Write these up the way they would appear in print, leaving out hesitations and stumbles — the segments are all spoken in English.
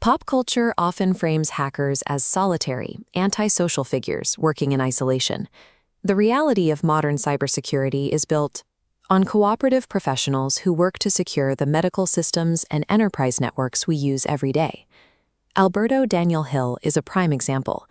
Pop culture often frames hackers as solitary, antisocial figures working in isolation. The reality of modern cybersecurity is built on cooperative professionals who work to secure the medical systems and enterprise networks we use every day. Alberto Daniel Hill is a prime example.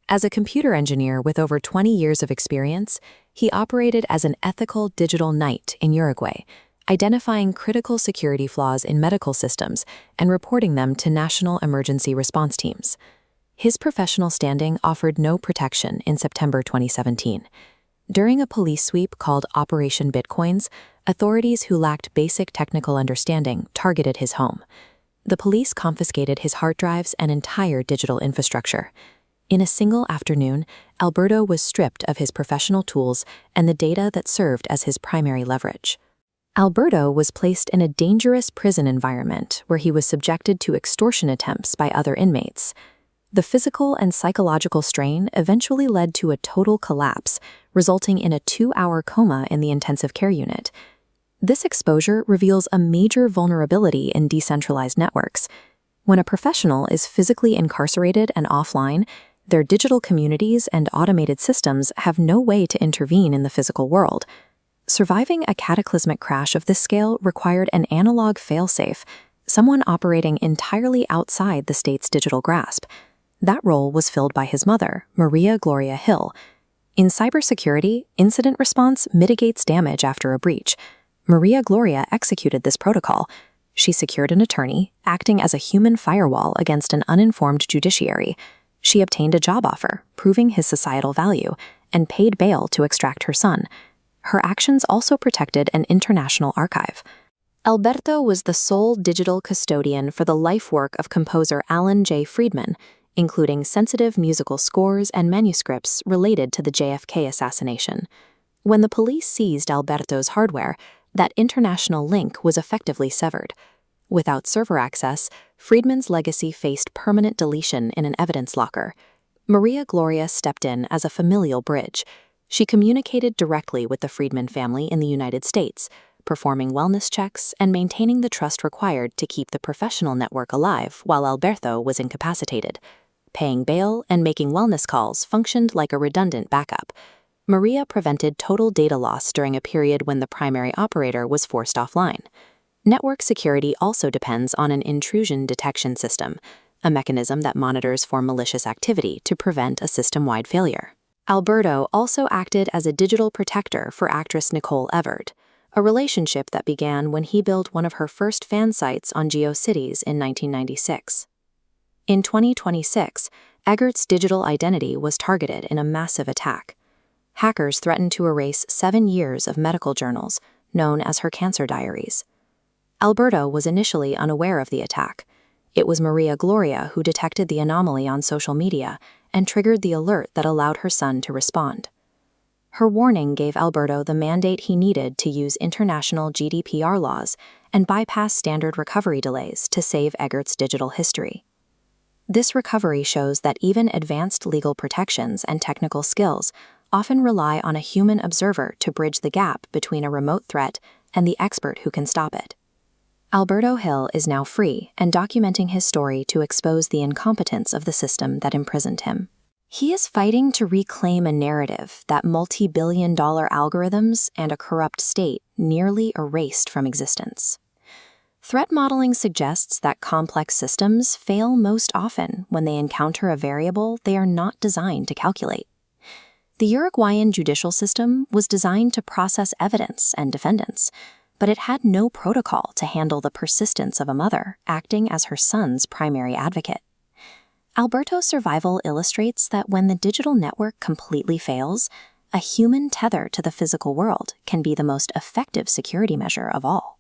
As a computer engineer with over 20 years of experience, he operated as an ethical digital knight in Uruguay, identifying critical security flaws in medical systems and reporting them to national emergency response teams. His professional standing offered no protection in September 2017. During a police sweep called Operation Bitcoins, authorities who lacked basic technical understanding targeted his home. The police confiscated his hard drives and entire digital infrastructure. In a single afternoon, Alberto was stripped of his professional tools and the data that served as his primary leverage. Alberto was placed in a dangerous prison environment where he was subjected to extortion attempts by other inmates. The physical and psychological strain eventually led to a total collapse, resulting in a 2-hour coma in the intensive care unit. This exposure reveals a major vulnerability in decentralized networks. When a professional is physically incarcerated and offline, their digital communities and automated systems have no way to intervene in the physical world. Surviving a cataclysmic crash of this scale required an analog failsafe, someone operating entirely outside the state's digital grasp. That role was filled by his mother, Gloria Hill. In cybersecurity, incident response mitigates damage after a breach. Gloria executed this protocol. She secured an attorney, acting as a human firewall against an uninformed judiciary. She obtained a job offer, proving his societal value, and paid bail to extract her son. Her actions also protected an international archive. Alberto was the sole digital custodian for the life work of composer Alan J. Friedman, including sensitive musical scores and manuscripts related to the JFK assassination. When the police seized Alberto's hardware, that international link was effectively severed. Without server access, Friedman's legacy faced permanent deletion in an evidence locker. Gloria stepped in as a familial bridge. She communicated directly with the Friedman family in the United States, performing wellness checks and maintaining the trust required to keep the professional network alive while Alberto was incapacitated. Paying bail and making wellness calls functioned like a redundant backup. Maria prevented total data loss during a period when the primary operator was forced offline. Network security also depends on an intrusion detection system, a mechanism that monitors for malicious activity to prevent a system-wide failure. Alberto also acted as a digital protector for actress Nicole Everett, a relationship that began when he built one of her first fan sites on GeoCities in 1996. In 2026, Everett's digital identity was targeted in a massive attack. Hackers threatened to erase 7 years of medical journals, known as her cancer diaries. Alberto was initially unaware of the attack. It was Gloria who detected the anomaly on social media and triggered the alert that allowed her son to respond. Her warning gave Alberto the mandate he needed to use international GDPR laws and bypass standard recovery delays to save Everett's digital history. This recovery shows that even advanced legal protections and technical skills often rely on a human observer to bridge the gap between a remote threat and the expert who can stop it. Alberto Hill is now free and documenting his story to expose the incompetence of the system that imprisoned him. He is fighting to reclaim a narrative that multi-billion-dollar algorithms and a corrupt state nearly erased from existence. Threat modeling suggests that complex systems fail most often when they encounter a variable they are not designed to calculate. The Uruguayan judicial system was designed to process evidence and defendants, but it had no protocol to handle the persistence of a mother acting as her son's primary advocate. Alberto's survival illustrates that when the digital network completely fails, a human tether to the physical world can be the most effective security measure of all.